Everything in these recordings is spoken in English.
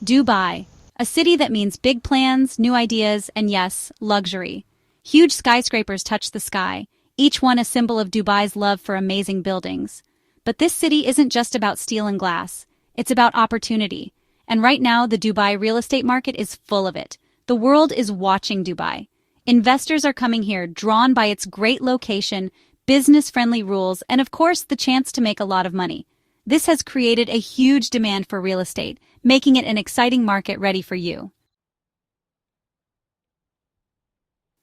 Dubai, a city that means big plans, new ideas, and yes, luxury. Huge skyscrapers touch the sky, each one a symbol of Dubai's love for amazing buildings. But this city isn't just about steel and glass, it's about opportunity. And right now, the Dubai real estate market is full of it. The world is watching Dubai. Investors are coming here, drawn by its great location, business-friendly rules, and of course, the chance to make a lot of money. This has created a huge demand for real estate, making it an exciting market ready for you.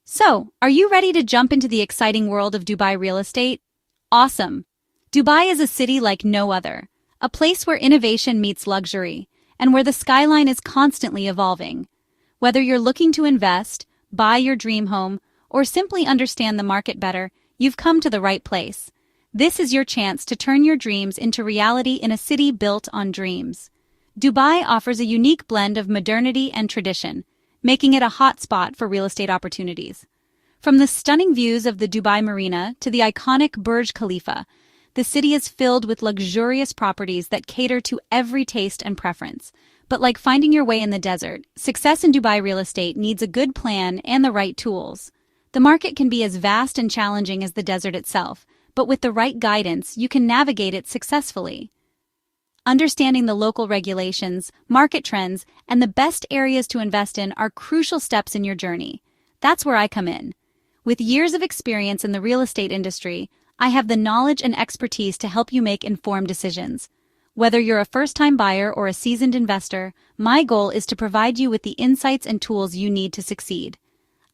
So, are you ready to jump into the exciting world of Dubai real estate? Awesome! Dubai is a city like no other, a place where innovation meets luxury, and where the skyline is constantly evolving. Whether you're looking to invest, buy your dream home, or simply understand the market better, you've come to the right place. This is your chance to turn your dreams into reality in a city built on dreams. Dubai offers a unique blend of modernity and tradition, making it a hot spot for real estate opportunities. From the stunning views of the Dubai Marina to the iconic Burj Khalifa, the city is filled with luxurious properties that cater to every taste and preference. But like finding your way in the desert, success in Dubai real estate needs a good plan and the right tools. The market can be as vast and challenging as the desert itself, but with the right guidance, you can navigate it successfully. Understanding the local regulations, market trends, and the best areas to invest in are crucial steps in your journey. That's where I come in. With years of experience in the real estate industry, I have the knowledge and expertise to help you make informed decisions. Whether you're a first-time buyer or a seasoned investor, my goal is to provide you with the insights and tools you need to succeed.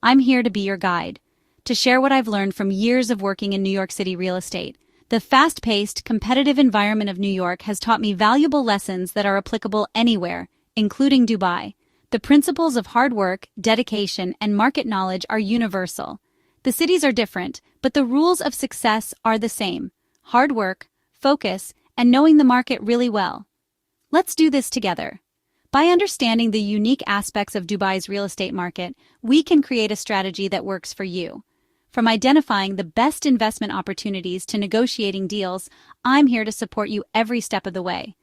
I'm here to be your guide, to share what I've learned from years of working in New York City real estate. The fast-paced, competitive environment of New York has taught me valuable lessons that are applicable anywhere, including Dubai. The principles of hard work, dedication, and market knowledge are universal. The cities are different, but the rules of success are the same: hard work, focus, and knowing the market really well. Let's do this together. By understanding the unique aspects of Dubai's real estate market, we can create a strategy that works for you. From identifying the best investment opportunities to negotiating deals, I'm here to support you every step of the way.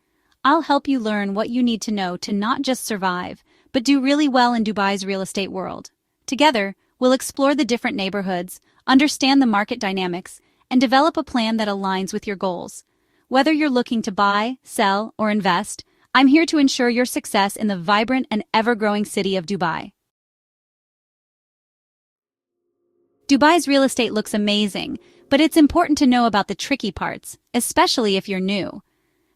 I'll help you learn what you need to know to not just survive, but do really well in Dubai's real estate world. Together, we'll explore the different neighborhoods, understand the market dynamics, and develop a plan that aligns with your goals. Whether you're looking to buy, sell, or invest, I'm here to ensure your success in the vibrant and ever-growing city of Dubai. Dubai's real estate looks amazing, but it's important to know about the tricky parts, especially if you're new.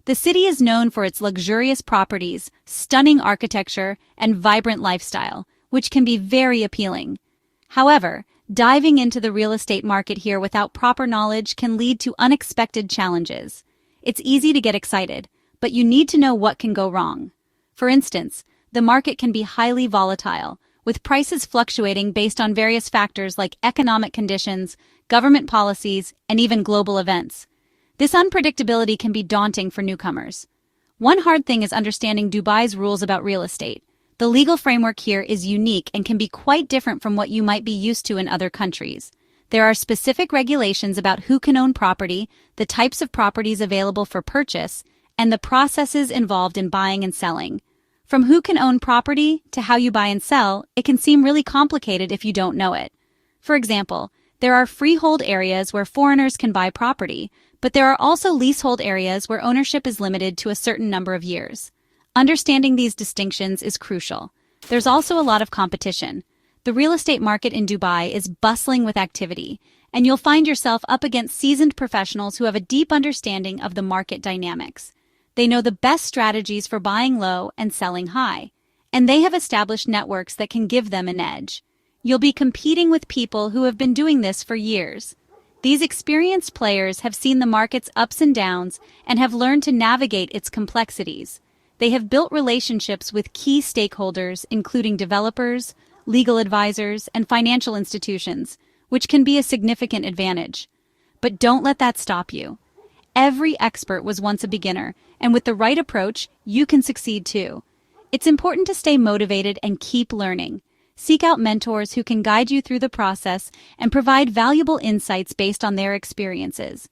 The city is known for its luxurious properties, stunning architecture, and vibrant lifestyle, which can be very appealing. However, diving into the real estate market here without proper knowledge can lead to unexpected challenges. It's easy to get excited, but you need to know what can go wrong. For instance, the market can be highly volatile, with prices fluctuating based on various factors like economic conditions, government policies, and even global events. This unpredictability can be daunting for newcomers. One hard thing is understanding Dubai's rules about real estate. The legal framework here is unique and can be quite different from what you might be used to in other countries. There are specific regulations about who can own property, the types of properties available for purchase, and the processes involved in buying and selling. From who can own property to how you buy and sell, it can seem really complicated if you don't know it. For example, there are freehold areas where foreigners can buy property, but there are also leasehold areas where ownership is limited to a certain number of years. Understanding these distinctions is crucial. There's also a lot of competition. The real estate market in Dubai is bustling with activity, and you'll find yourself up against seasoned professionals who have a deep understanding of the market dynamics. They know the best strategies for buying low and selling high, and they have established networks that can give them an edge. You'll be competing with people who have been doing this for years. These experienced players have seen the market's ups and downs and have learned to navigate its complexities. They have built relationships with key stakeholders, including developers, legal advisors, and financial institutions, which can be a significant advantage. But don't let that stop you. Every expert was once a beginner, and with the right approach, you can succeed too. It's important to stay motivated and keep learning. Seek out mentors who can guide you through the process and provide valuable insights based on their experiences.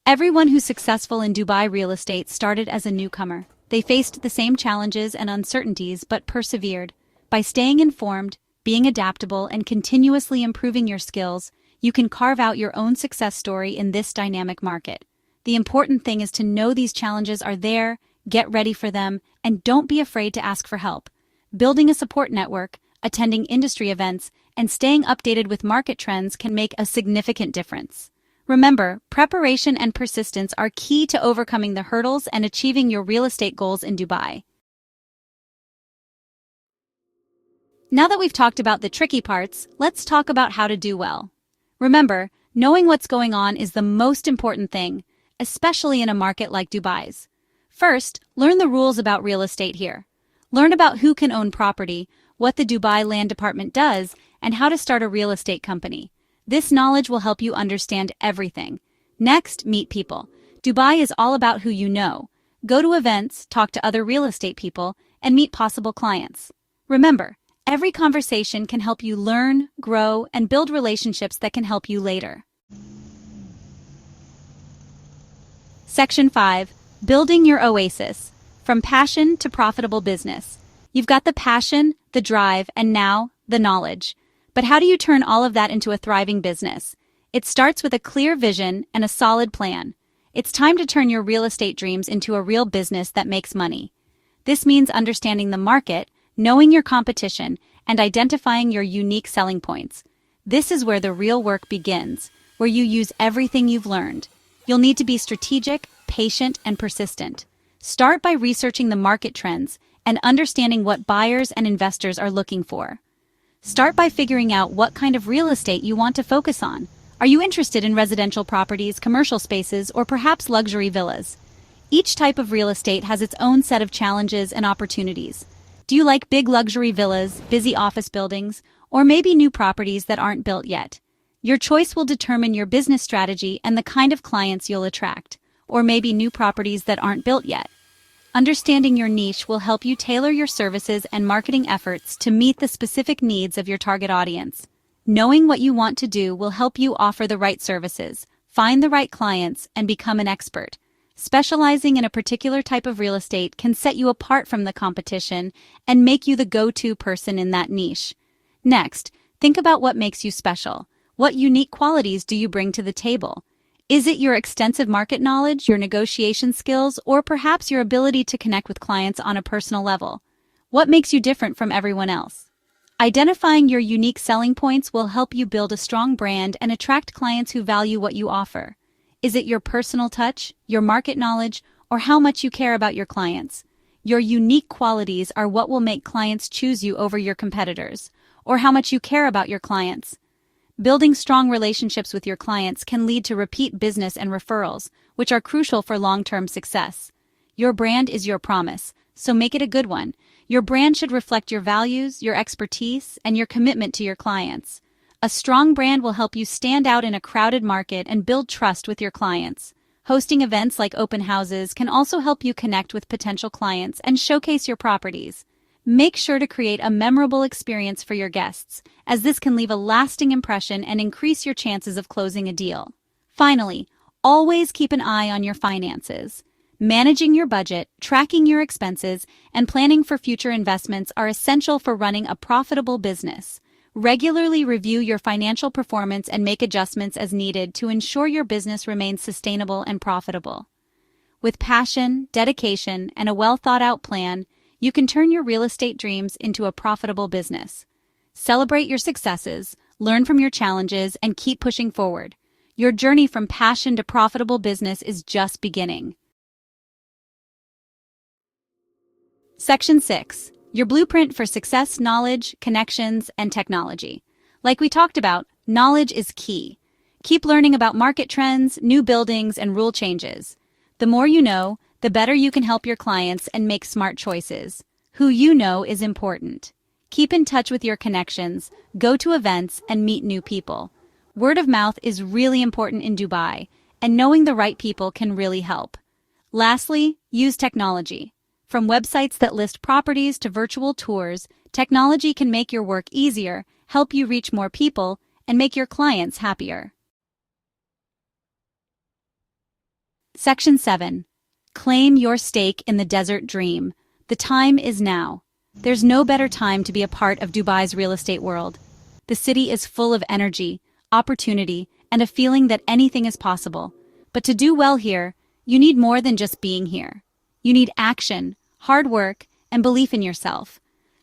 Everyone who's successful in Dubai real estate started as a newcomer. They faced the same challenges and uncertainties but persevered. By staying informed, being adaptable, and continuously improving your skills, you can carve out your own success story in this dynamic market. The important thing is to know these challenges are there, get ready for them, and don't be afraid to ask for help. Building a support network, attending industry events, and staying updated with market trends can make a significant difference. Remember, preparation and persistence are key to overcoming the hurdles and achieving your real estate goals in Dubai. Now that we've talked about the tricky parts, let's talk about how to do well. Remember, knowing what's going on is the most important thing, especially in a market like Dubai's. First, learn the rules about real estate here. Learn about who can own property, what the Dubai Land Department does, and how to start a real estate company. This knowledge will help you understand everything. Next, meet people. Dubai is all about who you know. Go to events, talk to other real estate people, and meet possible clients. Remember, every conversation can help you learn, grow, and build relationships that can help you later. Section 5. Building your oasis. From passion to profitable business. You've got the passion, the drive, and now, the knowledge. But how do you turn all of that into a thriving business? It starts with a clear vision and a solid plan. It's time to turn your real estate dreams into a real business that makes money. This means understanding the market, knowing your competition, and identifying your unique selling points. This is where the real work begins, where you use everything you've learned. You'll need to be strategic, patient, and persistent. Start by researching the market trends and understanding what buyers and investors are looking for. Start by figuring out what kind of real estate you want to focus on. Are you interested in residential properties, commercial spaces, or perhaps luxury villas? Each type of real estate has its own set of challenges and opportunities. Do you like big luxury villas, busy office buildings, or maybe new properties that aren't built yet? Your choice will determine your business strategy and the kind of clients you'll attract, or maybe new properties that aren't built yet. Understanding your niche will help you tailor your services and marketing efforts to meet the specific needs of your target audience. Knowing what you want to do will help you offer the right services, find the right clients, and become an expert. Specializing in a particular type of real estate can set you apart from the competition and make you the go-to person in that niche. Next, think about what makes you special. What unique qualities do you bring to the table? Is it your extensive market knowledge, your negotiation skills, or perhaps your ability to connect with clients on a personal level? What makes you different from everyone else? Identifying your unique selling points will help you build a strong brand and attract clients who value what you offer. Is it your personal touch, your market knowledge, or how much you care about your clients? Your unique qualities are what will make clients choose you over your competitors, or how much you care about your clients. Building strong relationships with your clients can lead to repeat business and referrals, which are crucial for long-term success. Your brand is your promise, so make it a good one. Your brand should reflect your values, your expertise, and your commitment to your clients. A strong brand will help you stand out in a crowded market and build trust with your clients. Hosting events like open houses can also help you connect with potential clients and showcase your properties. Make sure to create a memorable experience for your guests, as this can leave a lasting impression and increase your chances of closing a deal. Finally, always keep an eye on your finances. Managing your budget, tracking your expenses, and planning for future investments are essential for running a profitable business. Regularly review your financial performance and make adjustments as needed to ensure your business remains sustainable and profitable. With passion, dedication, and a well-thought-out plan, you can turn your real estate dreams into a profitable business. Celebrate your successes, learn from your challenges, and keep pushing forward. Your journey from passion to profitable business is just beginning. Section 6. Your blueprint for success, knowledge, connections, and technology. Like we talked about, knowledge is key. Keep learning about market trends, new buildings, and rule changes. The more you know, the better you can help your clients and make smart choices. Who you know is important. Keep in touch with your connections, go to events, and meet new people. Word of mouth is really important in Dubai, and knowing the right people can really help. Lastly, use technology. From websites that list properties to virtual tours, technology can make your work easier, help you reach more people, and make your clients happier. Section 7. Claim your stake in the desert dream. The time is now. There's no better time to be a part of Dubai's real estate world. The city is full of energy, opportunity, and a feeling that anything is possible. But to do well here, you need more than just being here. You need action, hard work, and belief in yourself.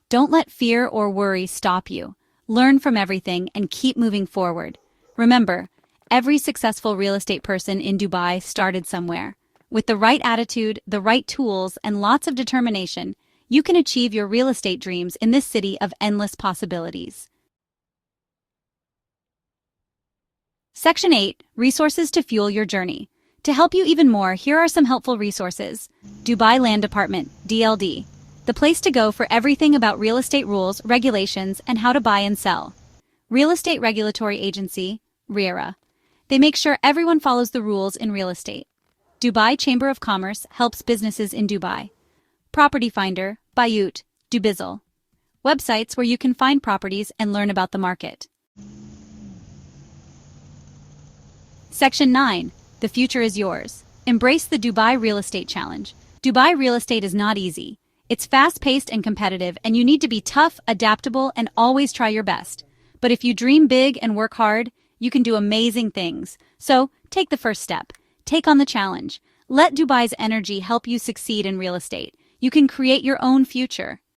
Don't let fear or worry stop you. Learn from everything and keep moving forward. Remember, every successful real estate person in Dubai started somewhere. With the right attitude, the right tools, and lots of determination, you can achieve your real estate dreams in this city of endless possibilities. Section 8. Resources to fuel your journey. To help you even more, here are some helpful resources. Dubai Land Department, DLD. The place to go for everything about real estate rules, regulations, and how to buy and sell. Real Estate Regulatory Agency, RERA. They make sure everyone follows the rules in real estate. Dubai Chamber of Commerce helps businesses in Dubai. Property Finder, Bayut, Dubizzle. Websites where you can find properties and learn about the market. Section 9. The future is yours. Embrace the Dubai Real Estate Challenge. Dubai real estate is not easy. It's fast-paced and competitive, and you need to be tough, adaptable, and always try your best. But if you dream big and work hard, you can do amazing things. So, take the first step. Take on the challenge. Let Dubai's energy help you succeed in real estate. You can create your own future.